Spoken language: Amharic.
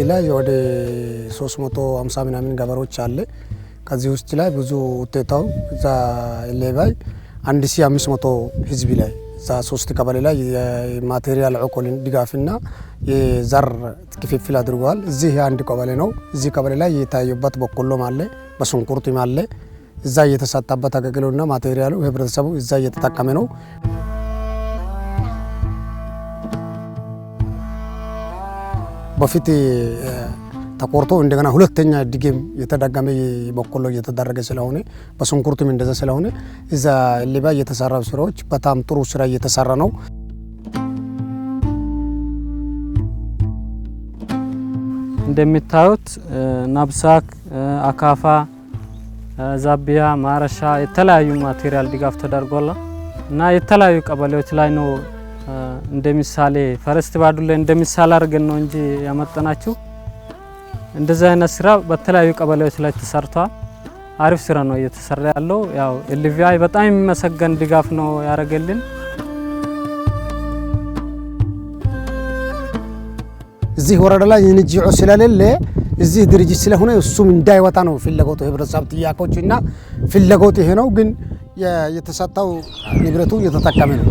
ላይ ወደ 350 ምናምን ገበሬዎች አለ። ከዚህ ውስጥ ላይ ብዙ ውጤታው እዛ ለባይ 1500 ህዝብ ላይ እዛ 3 ቀበሌ ላይ የማቴሪያል ዕቆልን ድጋፍና የዘር ክፍፍል አድርጓል። እዚህ አንድ ቀበሌ ነው። እዚህ ቀበሌ ላይ የታየበት በቆሎም አለ፣ በሽንኩርትም አለ። እዛ እየተሳታበት አገልግሎትና ማቴሪያሉ ህብረተሰቡ እዛ እየተጠቀመ ነው። በፊት ተቆርጦ እንደገና ሁለተኛ ድግም የተደገመ በቆሎ እየተደረገ ስለሆነ በሽንኩርትም እንደዛ ስለሆነ እዛ ሊባ እየተሰራው ስራዎች በጣም ጥሩ ስራ እየተሰራ ነው። እንደምታዩት ናብሳክ፣ አካፋ፣ ዛቢያ፣ ማረሻ የተለያዩ ማቴሪያል ድጋፍ ተደርጓል እና የተለያዩ ቀበሌዎች ላይ ነው እንደምሳሌ ፈረስት ባዱላ እንደምሳሌ አድርገን ነው እንጂ ያመጣናችሁ። እንደዛ አይነት ስራ በተለያዩ ቀበሌዎች ላይ ተሰርቷል። አሪፍ ስራ ነው እየተሰራ ያለው። ያው ኤልቪአይ በጣም የሚመሰገን ድጋፍ ነው ያደረገልን። እዚህ ወረዳ ላይ የንጂኦ ስለሌለ እዚህ ድርጅት ስለሆነ እሱም እንዳይወጣ ነው ፍላጎቱ። ህብረተሰብ ጥያቄዎችና ፍላጎት ይሄ ነው። ግን የተሰጠው ንብረቱ እየተጠቀመ ነው።